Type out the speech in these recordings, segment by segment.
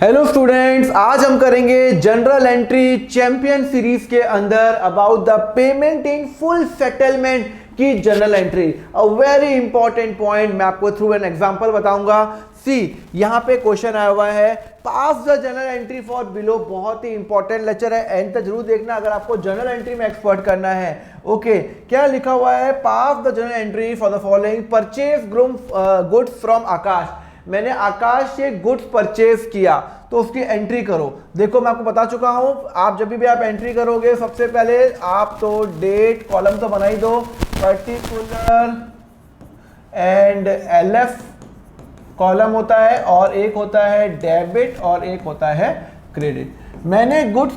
Hello students, आज हम करेंगे जनरल एंट्री चैंपियन सीरीज के अंदर about the payment in full settlement की general entry. A very important point, मैं आपको थ्रू एन एग्जांपल बताऊंगा। सी यहां पे क्वेश्चन आया हुआ है, pass the general entry for below. बहुत ही इंपॉर्टेंट लेक्चर है, एंड तक जरूर देखना अगर आपको जनरल एंट्री में एक्सपर्ट करना है। ओके, क्या लिखा हुआ है? Pass the general entry for the following: purchase goods from Akash. मैंने आकाश से गुड्स परचेज किया, तो उसकी एंट्री करो। देखो मैं आपको बता चुका हूं, आप जब भी आप एंट्री करोगे सबसे पहले आप तो डेट कॉलम तो बना ही दो, पर्टिकुलर एंड एलएफ कॉलम होता है, और एक होता है डेबिट और एक होता है क्रेडिट। मैंने गुड्स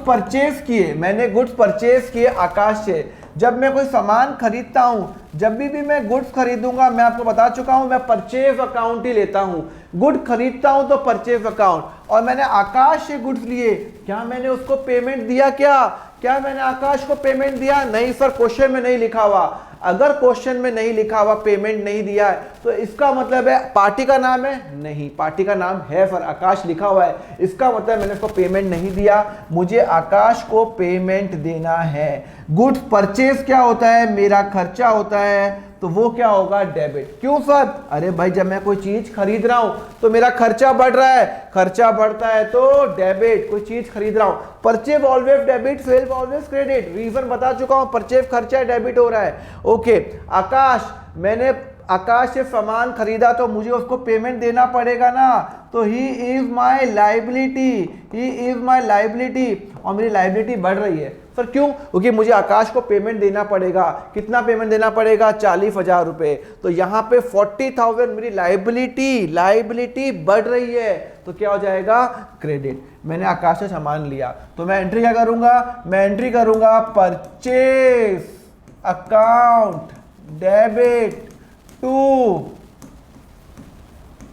परचेज किए आकाश से। जब मैं कोई सामान खरीदता हूं, जब भी मैं गुड्स खरीदूंगा, मैं आपको बता चुका हूं, मैं परचेज अकाउंट ही लेता हूं। गुड खरीदता हूं तो परचेज अकाउंट, और मैंने आकाश से गुड्स लिए, क्या मैंने उसको पेमेंट दिया? क्या मैंने आकाश को पेमेंट दिया? नहीं सर, क्वेश्चन में नहीं लिखा हुआ। अगर क्वेश्चन में नहीं लिखा हुआ पेमेंट नहीं दिया है, तो इसका मतलब है पार्टी का नाम है? नहीं, पार्टी का नाम है सर, आकाश लिखा हुआ है। इसका मतलब मैंने उसको पेमेंट नहीं दिया, मुझे आकाश को पेमेंट देना है। गुड्स परचेज क्या होता है? मेरा खर्चा होता है, तो वो क्या होगा? डेबिट। क्यों सर? अरे भाई, जब मैं कोई चीज खरीद रहा हूं तो मेरा खर्चा बढ़ रहा है, खर्चा बढ़ता है तो डेबिट। कोई चीज खरीद रहा हूं, purchase always debit, sale always credit. Reason बता चुका हूं, परचेज खर्चा है, डेबिट हो रहा है। ओके, आकाश, मैंने आकाश से सामान खरीदा तो मुझे उसको पेमेंट देना पड़ेगा ना, तो ही इज माई लाइबिलिटी, और मेरी लाइबिलिटी बढ़ रही है। सर क्यों? क्योंकि मुझे आकाश को पेमेंट देना पड़ेगा। कितना पेमेंट देना पड़ेगा? 40,000 रुपए। तो यहाँ पे 40,000 मेरी लाइबिलिटी बढ़ रही है, तो क्या हो जाएगा? क्रेडिट। मैंने आकाश से सामान लिया, तो मैं एंट्री क्या करूंगा? मैं एंट्री करूंगा purchase account debit to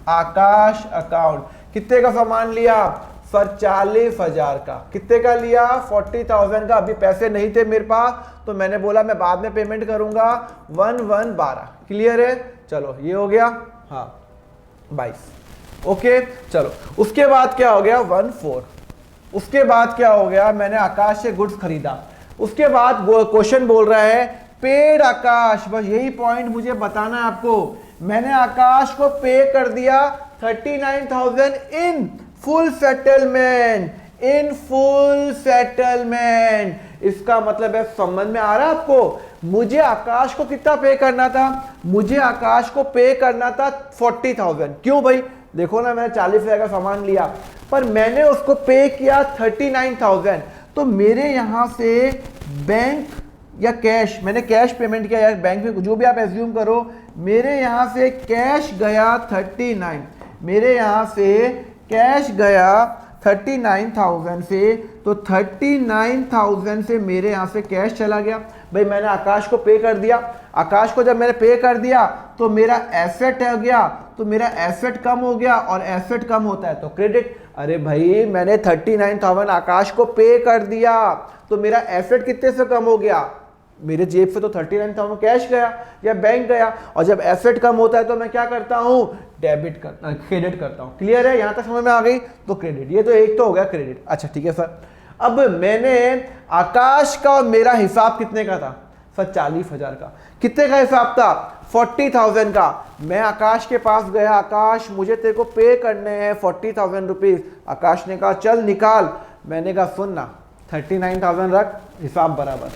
Akash account. कितने का सामान लिया सर? 40,000 का। कितने का लिया? 40,000 का। अभी पैसे नहीं थे मेरे पास, तो मैंने बोला मैं बाद में पेमेंट करूंगा। 1112। क्लियर है? चलो ये हो गया, हाँ 22। ओके, चलो उसके बाद क्या हो गया? 14। उसके बाद क्या हो गया? मैंने आकाश से गुड्स खरीदा। उसके बाद क्वेश्चन बोल रहा है पेड आकाश। बस यही पॉइंट मुझे बताना है आपको। मैंने आकाश को पे कर दिया 39,000 इन फुल सेटलमेंट। इसका मतलब है, समझ में आ रहा है आपको? मुझे आकाश को कितना पे करना था? मुझे आकाश को पे करना था 40,000। क्यों भाई? देखो ना, मैंने 40,000 का सामान लिया, पर मैंने उसको पे किया 39,000। तो मेरे यहां से बैंक या कैश, मैंने कैश पेमेंट किया या बैंक में, जो भी आप एज्यूम करो, मेरे यहां से कैश गया 39। मेरे यहां से कैश गया 39,000 से, तो 39,000 से मेरे यहां से कैश चला गया। भाई मैंने आकाश को पे कर दिया। आकाश को जब मैंने पे कर दिया तो मेरा एसेट हो गया, तो मेरा एसेट कम हो गया, और एसेट कम होता है तो क्रेडिट। अरे भाई, मैंने 39,000 आकाश को पे कर दिया, तो मेरा एसेट कितने से कम हो गया? मेरे जेब से तो 39,000 कैश गया या बैंक गया, और जब एसेट कम होता है तो मैं क्या करता हूं? क्रेडिट करता हूं। क्लियर है? यहां तक समझ में आ गई? तो क्रेडिट, ये तो एक तो हो गया क्रेडिट। अच्छा ठीक है सर। अब मैंने आकाश का और मेरा हिसाब कितने का था सर? 40,000 का। कितने का हिसाब था? 40,000 का। मैं आकाश के पास गया, आकाश मुझे तेरे को पे करने हैं 40,000 रुपीज। आकाश ने कहा चल निकाल। मैंने कहा सुन ना, 39,000 रख, हिसाब बराबर।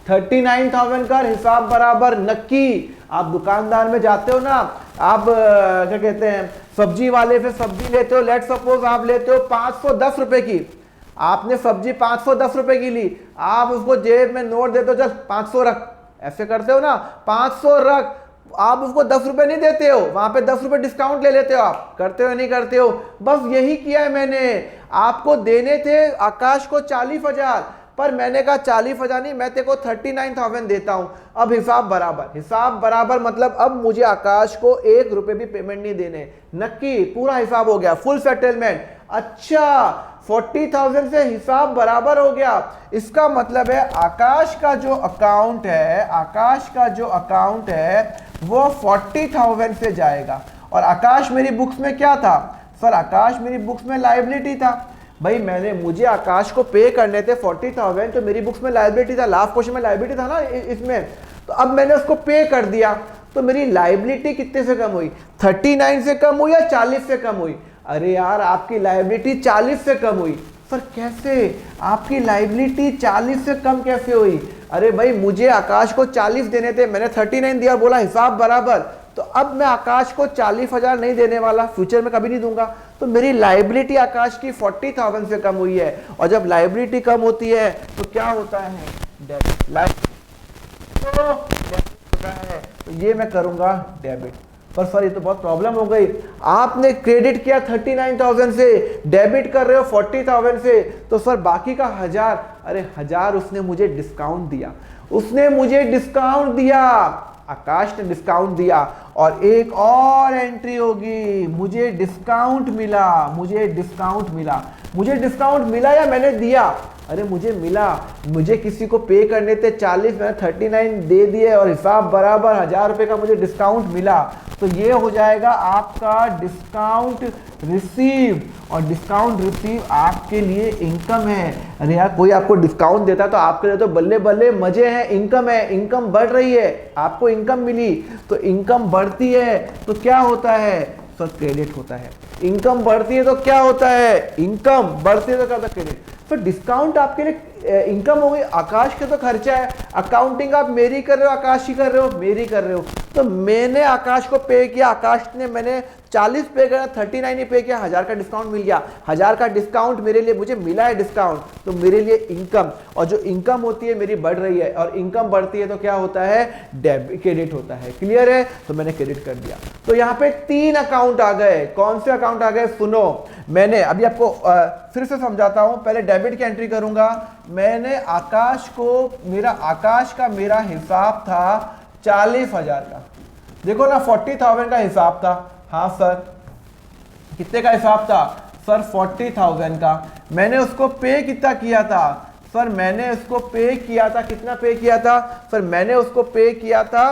39,000 का हिसाब बराबर। नक्की आप दुकानदार में जाते हो ना, आप क्या कहते हैं, सब्जी वाले से सब्जी लेते हो। लेट सपोज आप लेते हो 510 रुपए की, आपने सब्जी 510 रुपए की ली, आप उसको जेब में नोट देते हो, चल 500 रख। ऐसे करते हो ना, 500 रख। आप उसको 10 रुपए नहीं देते हो, वहां पे 10 रुपए डिस्काउंट ले लेते हो। आप करते हो नहीं करते हो? बस यही किया है मैंने। आपको देने थे आकाश को 40,000, पर मैंने कहा 40,000 नहीं, मैं तेरे को 39,000 देता हूं। अब हिसाब बराबर मतलब अब मुझे आकाश को 1 रुपए भी पेमेंट नहीं देने। नक्की पूरा हिसाब हो गया, फुल सेटलमेंट। अच्छा, 40,000 से हिसाब बराबर हो गया। इसका मतलब है आकाश का जो अकाउंट है वो 40,000 से जाएगा, और आकाश मेरी बुक्स में क्या था? सर आकाश मेरी बुक्स में लायबिलिटी था। भाई मुझे आकाश को पे करने थे 40,000, तो मेरी बुक्स में लायबिलिटी था, लास्ट क्वेश्चन में लायबिलिटी था ना इसमें, तो अब मैंने उसको पे कर दिया, तो मेरी लायबिलिटी कितने से कम हुई? 39 से कम हुई या 40 से कम हुई? अरे यार आपकी लायबिलिटी 40 से कम हुई। सर कैसे? आपकी लायबिलिटी 40 से कम कैसे हुई? अरे भाई मुझे आकाश को 40 देने थे, मैंने 39 दिया, बोला हिसाब बराबर, तो अब मैं आकाश को 40,000 नहीं देने वाला, फ्यूचर में कभी नहीं दूंगा, तो मेरी लायबिलिटी आकाश की 40,000 से कम हुई है। और जब लायबिलिटी कम होती है तो क्या होता है? डेबिट होता है, तो ये मैं करूंगा डेबिट। पर सर ये तो बहुत प्रॉब्लम हो गई, आपने क्रेडिट किया 39,000 से, डेबिट कर रहे हो 40,000 से, तो सर बाकी का 1000, अरे 1000 उसने मुझे डिस्काउंट दिया, उसने मुझे डिस्काउंट दिया, आकाश ने डिस्काउंट दिया, और एक और एंट्री होगी, मुझे डिस्काउंट मिला, मुझे डिस्काउंट मिला, मुझे डिस्काउंट मिला या मैंने दिया? अरे मुझे मिला, मुझे किसी को पे करने थे 40, मैंने 39 दे दिए और हिसाब बराबर, 1000 रुपये का मुझे डिस्काउंट मिला, तो ये हो जाएगा आपका डिस्काउंट रिसीव, और डिस्काउंट रिसीव आपके लिए इनकम है। अरे यार कोई आपको डिस्काउंट देता है तो आपके लिए तो बल्ले बल्ले मजे हैं, इनकम है, इनकम बढ़ रही है, आपको इनकम मिली, तो इनकम बढ़ती है तो क्या होता है? सर क्रेडिट होता है। इनकम बढ़ती है तो क्या होता है? इनकम बढ़ती है तो क्या होता है? क्रेडिट। तो डिस्काउंट आपके लिए इनकम हो गई, आकाश के तो खर्चा है, अकाउंटिंग आप मेरी कर रहे हो, आकाश ही कर रहे हो, मेरी कर रहे हो, तो मैंने आकाश को पे किया, आकाश ने मैंने 40 पे किया, 39 ही पे किया, 1000 का डिस्काउंट मिल गया, 1000 का डिस्काउंट मेरे लिए, मुझे मिला है डिस्काउंट, तो मेरे लिए इनकम, और जो इनकम होती है मेरी बढ़ रही है, और इनकम बढ़ती है तो क्या होता है? डेबिट, क्रेडिट होता है। क्लियर है? तो मैंने क्रेडिट कर दिया। तो यहाँ पे 3 अकाउंट आ गए। कौन से अकाउंट आ गए? सुनो, मैंने अभी आपको फिर से समझाता हूं, पहले डेबिट की एंट्री करूंगा। मैंने आकाश को, आकाश का मेरा हिसाब था 40,000 का, देखो ना 40,000 का हिसाब था। हाँ सर, कितने का हिसाब था? सर 40,000 का। मैंने उसको पे कितना किया था? सर मैंने उसको पे किया था, कितना पे किया था? सर मैंने उसको पे किया था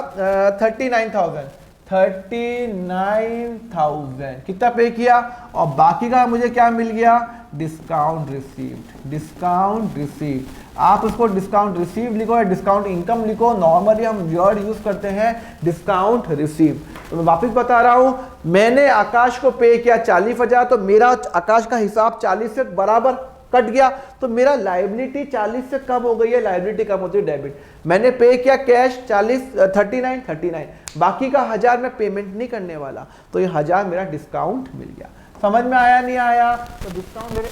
39,000, 39,000 कितना पे किया, और बाकी का मुझे क्या मिल गया? Discount received, discount received. आप उसको डिस्काउंट रिसीव लिखो या डिस्काउंट इनकम लिखो, नॉर्मली हम वर्ड यूज करते हैं डिस्काउंट रिसीव। तो मैं वापस बता रहा हूं, मैंने आकाश को पे किया 40,000, तो मेरा आकाश का हिसाब 40 से बराबर कट गया, तो मेरा लायबिलिटी 40 से कम हो गई है, लायबिलिटी कम होती है डेबिट। मैंने पे किया कैश 39, बाकी का 1000 मैं पेमेंट नहीं करने वाला, तो ये 1000 मेरा डिस्काउंट मिल गया। समझ में आया नहीं आया? तो डिस्काउंट मेरे,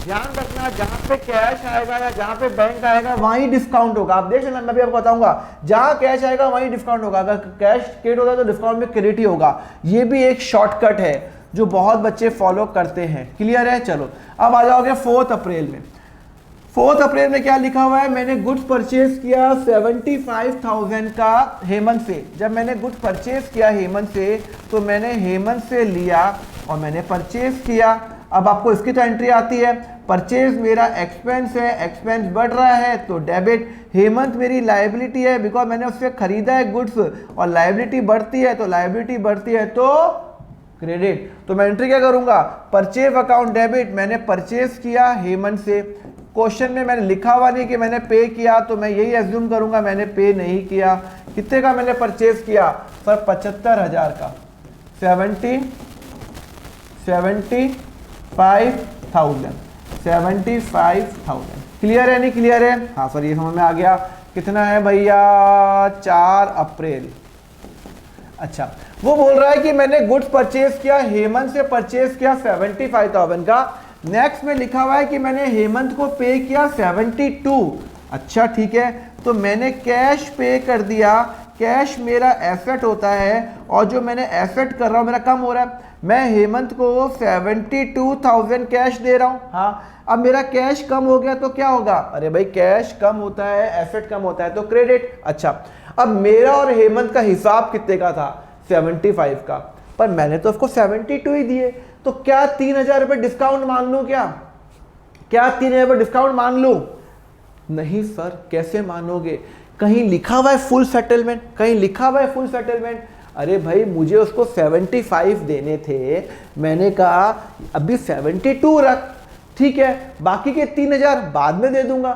ध्यान रखना जहां पे कैश आएगा या जहां पे बैंक आएगा वहीं डिस्काउंट होगा। आप देख लेना, मैं भी आपको बताऊंगा, जहां कैश आएगा वहीं डिस्काउंट होगा। अगर कैश क्रेडिट होगा तो डिस्काउंट में क्रेडिट ही होगा। ये भी एक शॉर्टकट है जो बहुत बच्चे फॉलो करते हैं। क्लियर है? चलो अब आ जाओगे 4 अप्रैल में। 4 अप्रैल में क्या लिखा हुआ है? मैंने गुड्स परचेज किया 75,000 का हेमंत से। जब मैंने गुड्स परचेज किया हेमंत से, तो मैंने हेमंत से लिया और मैंने परचेज किया। अब आपको इसकी तो एंट्री आती है, परचेज मेरा एक्सपेंस है, एक्सपेंस बढ़ रहा है तो डेबिट। हेमंत मेरी लायबिलिटी है, बिकॉज मैंने उससे खरीदा है गुड्स, और लायबिलिटी बढ़ती है तो लायबिलिटी बढ़ती है तो क्रेडिट। तो मैं एंट्री क्या करूंगा? परचेज अकाउंट डेबिट, मैंने परचेज किया हेमंत से। क्वेश्चन में मैंने लिखा हुआ नहीं कि मैंने पे किया, तो मैं यही एज्यूम करूंगा मैंने पे नहीं किया। कितने का मैंने परचेज किया? सर 75,000 का, 75,000। क्लियर है नहीं क्लियर है? हाँ सर ये समझ में आ गया। कितना है भैया? 4 अप्रैल। अच्छा, वो बोल रहा है कि मैंने गुड्स परचेज किया, हेमंत से परचेज किया 75,000 का। नेक्स्ट में लिखा हुआ है कि मैंने हेमंत को पे किया 72। अच्छा ठीक है, तो मैंने कैश पे कर दिया। कैश मेरा एसेट होता है, और जो मैंने एसेट कर रहा हूं मेरा कम हो रहा है। मैं हेमंत को 72,000 कैश दे रहा हूं। हाँ, अब मेरा कैश कम हो गया तो क्या होगा? अरे भाई कैश कम होता है, एसेट कम होता है तो क्रेडिट। अच्छा, अब मेरा और हेमंत का हिसाब कितने का था? 75 का, पर मैंने तो उसको 72 ही दिए, तो क्या 3,000 रुपये डिस्काउंट मान लूं? क्या 3,000 रुपये डिस्काउंट मान लूं? नहीं सर, कैसे मानोगे? कहीं लिखा हुआ है फुल सेटलमेंट, कहीं लिखा हुआ है फुल सेटलमेंट। अरे भाई मुझे उसको 75 देने थे, मैंने कहा अभी 72 रख, ठीक है, बाकी के 3000 बाद में दे दूंगा।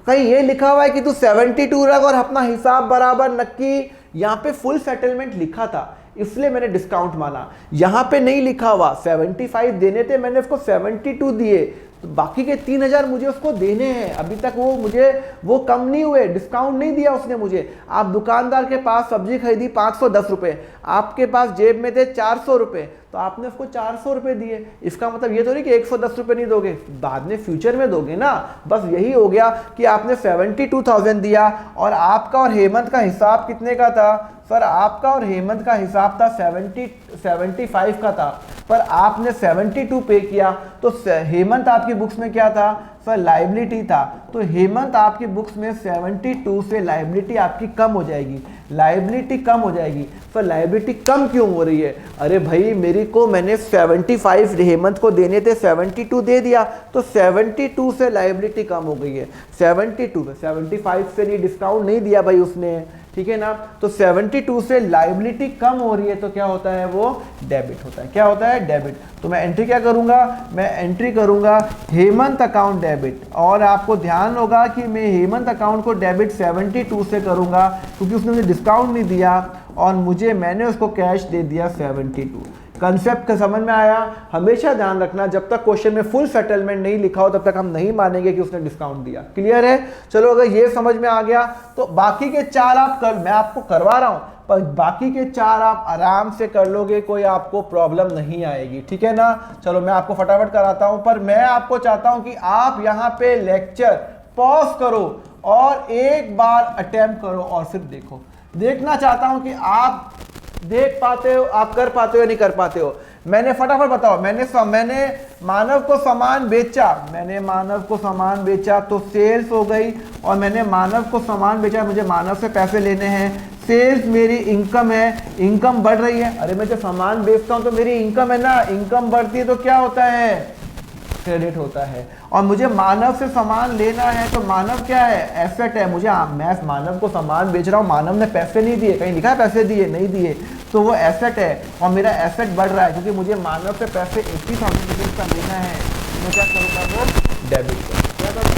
कहीं ये लिखा हुआ है कि तू 72 रख और अपना हिसाब बराबर नक्की, यहाँ पे फुल सेटलमेंट लिखा था इसलिए मैंने डिस्काउंट माना, यहाँ पे नहीं लिखा हुआ। 75 देने थे, मैंने उसको 72 दिए, तो बाकी के 3000 मुझे उसको देने हैं। अभी तक वो मुझे वो कम नहीं हुए, डिस्काउंट नहीं दिया उसने मुझे। आप दुकानदार के पास सब्जी खरीदी 510 रुपये, आपके पास जेब में थे 400 रुपये, तो आपने उसको 400 रुपये दिए। इसका मतलब ये तो नहीं कि 110 रुपये नहीं दोगे, बाद में फ्यूचर में दोगे ना। बस यही हो गया कि आपने 72,000 दिया और आपका और हेमंत का हिसाब कितने का था सर? आपका और हेमंत का हिसाब था 75 का था, पर आपने 72 पे किया। तो हेमंत आपकी बुक्स में क्या था सर? लायबिलिटी था। तो हेमंत आपकी बुक्स में 72 से लायबिलिटी आपकी कम हो जाएगी, लायबिलिटी कम हो जाएगी। सर लायबिलिटी कम क्यों हो रही है? अरे भाई मेरी को मैंने 75 हेमंत को देने थे, 72 दे दिया, तो 72 से लायबिलिटी कम हो गई है। 72 से 75 से नहीं, डिस्काउंट नहीं दिया भाई उसने, ठीक है ना। तो 72 से लायबिलिटी कम हो रही है, तो क्या होता है? वो डेबिट होता है। क्या होता है? डेबिट। तो मैं एंट्री क्या करूंगा? मैं एंट्री करूंगा हेमंत अकाउंट डेबिट, और आपको ध्यान होगा कि मैं हेमंत अकाउंट को डेबिट 72 से करूंगा क्योंकि उसने मुझे डिस्काउंट नहीं दिया और मैंने उसको कैश दे दिया 72। कंसेप्ट का समझ में आया? हमेशा ध्यान रखना, जब तक क्वेश्चन में फुल सेटलमेंट नहीं लिखा हो तब तक हम नहीं मानेंगे कि उसने डिस्काउंट दिया। क्लियर है? चलो अगर ये समझ में आ गया तो बाकी के 4 आप कर, मैं आपको करवा रहा हूं, पर बाकी के 4 आप आराम से कर लोगे, कोई आपको प्रॉब्लम नहीं आएगी, ठीक है ना। चलो मैं आपको फटाफट कराता हूं, पर मैं आपको चाहता हूं कि आप यहां पे लेक्चर पॉज करो और एक बार अटेम्प्ट करो और फिर देखो। देखना चाहता हूं कि आप देख पाते हो, आप कर पाते हो या नहीं कर पाते हो। मैंने फटाफट बताओ, मैंने मानव को सामान बेचा, मैंने मानव को सामान बेचा तो सेल्स हो गई, और मैंने मानव को सामान बेचा, मुझे मानव से पैसे लेने हैं, सेल्स मेरी इनकम है, इनकम बढ़ रही है। अरे मैं जब सामान बेचता हूं तो मेरी इनकम है ना, इनकम बढ़ती है तो क्या होता है? क्रेडिट होता है। और मुझे मानव से सामान लेना है तो मानव क्या है? एसेट है। मैं मानव को सामान बेच रहा हूँ, मानव ने पैसे नहीं दिए, कहीं लिखा है पैसे दिए? नहीं दिए, तो वो एसेट है और मेरा एसेट बढ़ रहा है क्योंकि मुझे मानव से पैसे 80,000 रुपीज का लेना है। मैं क्या करूँगा? वो डेबिट करूँगा।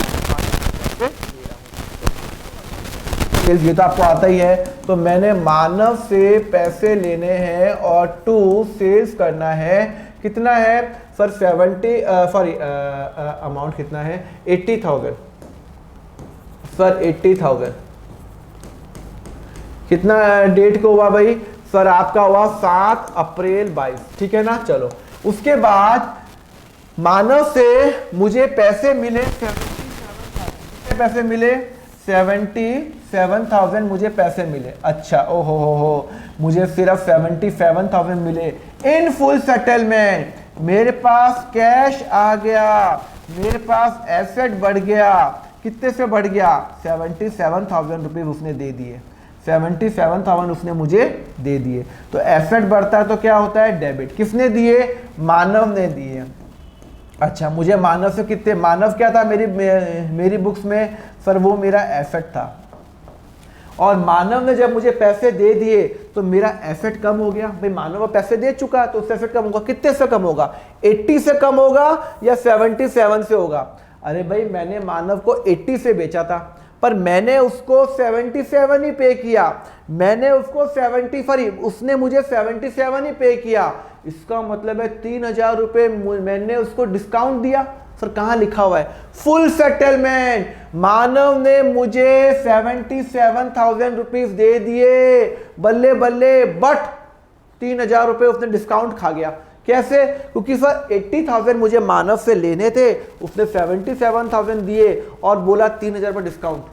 ये तो आपको आता ही है। तो मैंने मानव से पैसे लेने हैं और टू सेल्स करना है। कितना है सर? 70 सॉरी अमाउंट कितना है? 80,000 सर, 80,000। कितना डेट को हुआ भाई? सर आपका हुआ 7 अप्रैल 22, ठीक है ना। चलो उसके बाद मानव से मुझे पैसे मिले 77,000 पैसे मिले, 77,000 मुझे पैसे मिले। अच्छा, ओहो हो, मुझे सिर्फ 77,000 मिले इन फुल सेटलमेंट। मेरे पास कैश आ गया, मेरे पास एसेट बढ़ गया। कितने से बढ़ गया? 77,000 रुपीज उसने दे दिए, 77,000 उसने मुझे दे दिए। तो एसेट बढ़ता है तो क्या होता है? डेबिट। किसने दिए? मानव ने दिए। अच्छा, मुझे मानव से कितने? मानव क्या था मेरी बुक्स में? सर वो मेरा एसेट था, और मानव ने जब मुझे पैसे दे दिए तो मेरा एसेट कम हो गया। भाई मानव पैसे दे चुका तो उससे एसेट कम होगा। कितने से कम होगा? 80 से कम होगा या 77 से होगा? अरे भाई मैंने मानव को 80 से बेचा था, पर मैंने उसको 77 ही पे किया। मैंने उसको 70 उसने मुझे 77 ही पे किया। इसका मतलब है 3,000 रुपये मैंने उसको डिस्काउंट दिया। सर कहाँ लिखा हुआ है? Full settlement. मानव ने मुझे 77,000 रुपीज दे दिए, बल्ले बल्ले, बट 3,000 रुपये उसने डिस्काउंट खा गया। कैसे? क्योंकि सर 80,000 मुझे मानव से लेने थे, उसने 77,000 दिए और बोला 3,000 रुपये डिस्काउंट।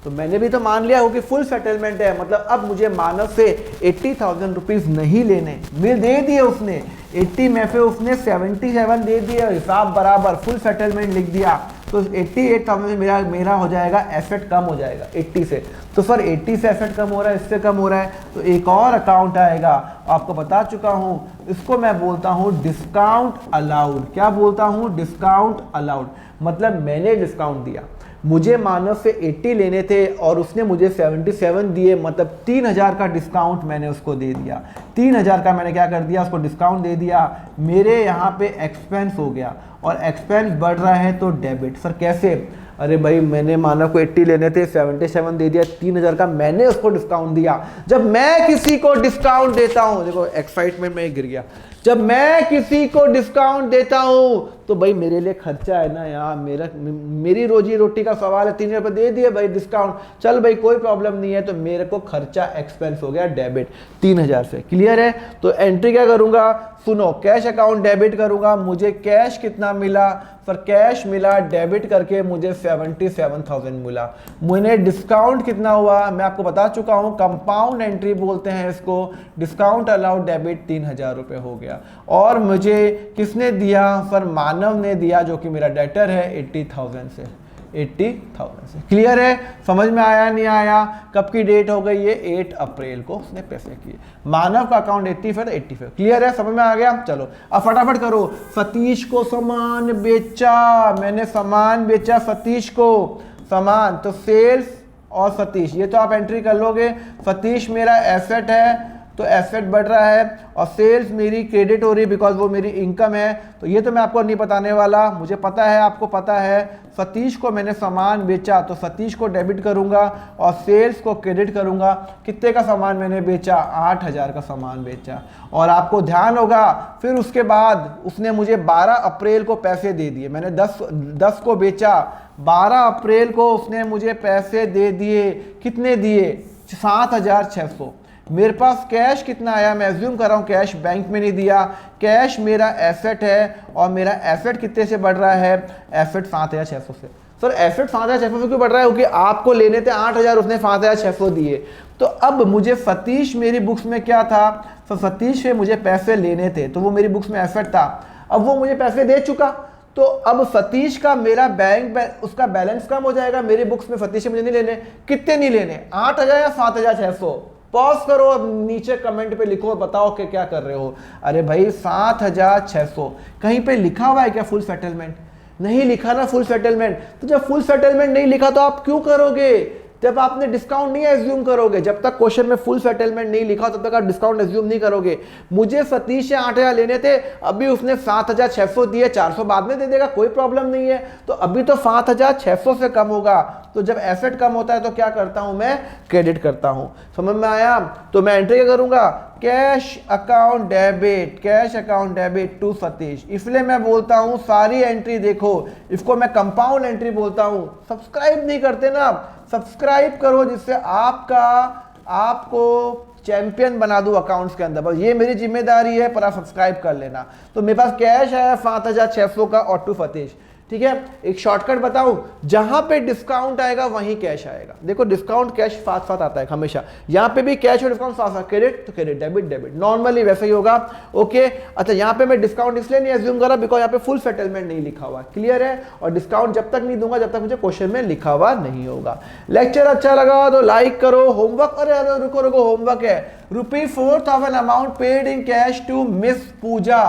तो मैंने भी तो मान लिया हो कि फुल सेटलमेंट है, मतलब अब मुझे मानव से 80,000 रुपीज नहीं लेने। मेरे दे दिए उसने 80 में से उसने 77 दे दिए, हिसाब बराबर, फुल सेटलमेंट लिख दिया। तो 88,000 मेरा हो जाएगा, एसेट कम हो जाएगा 80 से। तो सर 80 से एसेट कम हो रहा है, इससे कम हो रहा है, तो एक और अकाउंट आएगा, आपको बता चुका हूं, इसको मैं बोलता हूं डिस्काउंट अलाउड। क्या बोलता हूं? Discount allowed. मतलब मैंने डिस्काउंट दिया, मुझे मानव से 80 लेने थे और उसने मुझे 77 दिए, मतलब 3000 का डिस्काउंट मैंने उसको दे दिया। 3000 का मैंने क्या कर दिया, उसको डिस्काउंट दे दिया। मेरे यहाँ पे एक्सपेंस हो गया और एक्सपेंस बढ़ रहा है तो डेबिट। सर कैसे? अरे भाई मैंने मानव को 80 लेने थे, 77 दे दिया, 3000 का मैंने उसको डिस्काउंट दिया। जब मैं किसी को डिस्काउंट देता हूं, देखो एक्साइटमेंट में गिर गया, जब मैं किसी को डिस्काउंट देता हूं तो भाई मेरे लिए खर्चा है ना यार, मेरी रोजी रोटी का सवाल है। 3000 रुपये दे दिए भाई डिस्काउंट, चल भाई कोई प्रॉब्लम नहीं है, तो मेरे को खर्चा एक्सपेंस हो गया डेबिट 3000 से। क्लियर है? तो एंट्री क्या करूंगा, सुनो, कैश अकाउंट डेबिट करूंगा। मुझे कैश कितना मिला? सर कैश मिला डेबिट करके मुझे 77,000 मिला। मुझे डिस्काउंट कितना हुआ मैं आपको बता चुका हूं, कंपाउंड एंट्री बोलते हैं इसको। डिस्काउंट अलाउड डेबिट 3000 रुपये हो गया। और मुझे किसने दिया? सर मानव ने दिया, जो कि मेरा डेटर है, 80,000 से। 80,000 से। क्लियर है? समझ में आया नहीं आया? कब की डेट हो गई ये? 8 अप्रैल को उसने पैसे किए। मानव का अकाउंट 85। क्लियर है? समझ में आ गया? चलो अब फटाफट करो। सतीश को सामान बेचा, मैंने सामान बेचा सतीश को, सामान, तो सेल्स और सतीश, ये तो आप एंट्री कर लोगे। सतीश मेरा एसेट है तो एसेट बढ़ रहा है, और सेल्स मेरी क्रेडिट हो रही बिकॉज वो मेरी इनकम है। तो ये तो मैं आपको नहीं बताने वाला, मुझे पता है, आपको पता है। सतीश को मैंने सामान बेचा तो सतीश को डेबिट करूंगा और सेल्स को क्रेडिट करूंगा। कितने का सामान मैंने बेचा? 8000 का सामान बेचा। और आपको ध्यान होगा फिर उसके बाद उसने मुझे 12 अप्रैल को पैसे दे दिए। मैंने 10 को बेचा, 12 अप्रैल को उसने मुझे पैसे दे दिए। कितने दिए? 7600। मेरे पास कैश कितना आया? मैं एज्यूम कर रहा हूँ कैश बैंक में नहीं दिया। कैश मेरा एसेट है और मेरा एसेट कितने से बढ़ रहा है? एसेट 7600 से। सर एसेट 7600 से क्यों बढ़ रहा है? क्योंकि आपको लेने थे 8000, उसने 7600 दिए। तो अब मुझे सतीश, मेरी बुक्स में क्या था? तो सतीश से मुझे पैसे लेने थे तो वो मेरी बुक्स में एसेट था। अब वो मुझे पैसे दे चुका, तो अब सतीश का मेरा बैंक उसका बैलेंस कम हो जाएगा। मेरी बुक्स में सतीश से मुझे नहीं लेने। कितने नहीं लेने? 8000 या 7600? पॉज करो, अब नीचे कमेंट पे लिखो, बताओ कि क्या कर रहे हो। अरे भाई 7600 कहीं पे लिखा हुआ है क्या फुल सेटलमेंट? नहीं लिखा ना फुल सेटलमेंट। तो जब फुल सेटलमेंट नहीं लिखा तो आप क्यों करोगे? जब आपने डिस्काउंट नहीं एज्यूम करोगे, जब तक क्वेश्चन में फुल सेटलमेंट नहीं लिखा तब तक आप डिस्काउंट एज्यूम नहीं करोगे। मुझे सतीश से 8000 लेने थे, अभी उसने 7600 दिए, 400 बाद में दे देगा, कोई प्रॉब्लम नहीं है। तो अभी तो 7600 से कम होगा। तो जब एसेट कम होता है तो क्या करता हूं मैं? क्रेडिट करता हूं। समझ में आया? तो मैं एंट्री क्या करूंगा? Cash account debit, cash account debit to Satish. इसलिए मैं बोलता हूं सारी एंट्री देखो, इसको मैं कंपाउंड एंट्री बोलता हूं। सब्सक्राइब नहीं करते ना, सब्सक्राइब करो जिससे आपको चैंपियन बना दूं अकाउंट्स के अंदर। बस ये मेरी जिम्मेदारी है, पर आप सब्सक्राइब कर लेना। तो मेरे पास कैश है 7600 का और टू सतीश। ठीक है, एक शॉर्टकट बताऊं, जहां पे डिस्काउंट आएगा वहीं कैश आएगा। देखो डिस्काउंट कैश साथ साथ आता है हमेशा, यहां पे भी कैश और डिस्काउंट साथ साथ, क्रेडिट तो क्रेडिट, डेबिट डेबिट, नॉर्मली वैसे ही होगा। ओके, अच्छा यहां पे मैं डिस्काउंट इसलिए नहीं एज्यूम कर रहा बिकॉज यहां पे फुल सेटलमेंट नहीं लिखा हुआ। क्लियर है? और डिस्काउंट जब तक नहीं दूंगा जब तक मुझे क्वेश्चन में लिखा हुआ नहीं होगा। लेक्चर अच्छा लगा तो लाइक करो। होमवर्क, अरे रुको होमवर्क है। ₹4000 amount paid in cash to miss Puja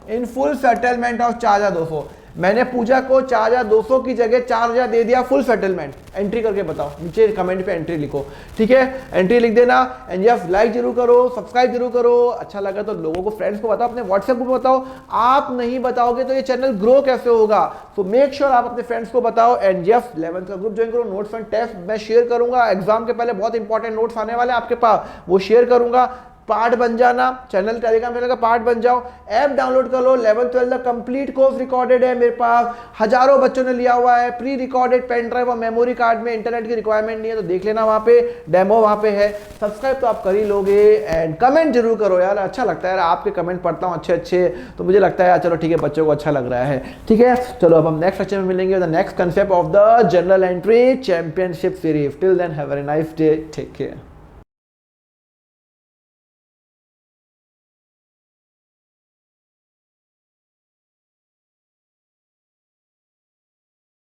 in full settlement of 4200। मैंने पूजा को 4200 की जगह 4000 दे दिया फुल सेटलमेंट। एंट्री करके बताओ, नीचे कमेंट पे एंट्री लिखो। ठीक है, एंट्री लिख देना। एंड यस, लाइक जरूर करो, सब्सक्राइब जरूर करो। अच्छा लगा तो लोगों को, फ्रेंड्स को बताओ, अपने व्हाट्सएप ग्रुप बताओ। आप नहीं बताओगे तो ये चैनल ग्रो कैसे होगा? तो मेक श्योर आप अपने फ्रेंड्स को बताओ। एंड यस, 11th का ग्रुप ज्वाइन करो। नोट्स एंड टेस्ट मैं शेयर करूंगा। एग्जाम के पहले बहुत इंपॉर्टेंट नोट्स आने वाले आपके पास, वो शेयर करूंगा। पार्ट बन जाना, चैनल टेलीग्राम चैनल का पार्ट बन जाओ। ऐप डाउनलोड कर लो। 11th 12th का कंप्लीट कोर्स रिकॉर्डेड है मेरे पास, हजारों बच्चों ने लिया हुआ है। प्री रिकॉर्डेड पेन ड्राइव और मेमोरी कार्ड में इंटरनेट की रिक्वायरमेंट नहीं है, तो देख लेना, वहां पे डेमो वहां पे है। सब्सक्राइब तो आप कर ही लोगे। एंड कमेंट जरूर करो यार, अच्छा लगता है यार, आपके कमेंट पढ़ता हूँ अच्छे, तो मुझे लगता है यार चलो ठीक है, बच्चों को अच्छा लग रहा है। ठीक है, चलो अब हम नेक्स्ट लेक्चर में मिलेंगे, the next concept of the general entry championship series. Till then have a nice day, take care.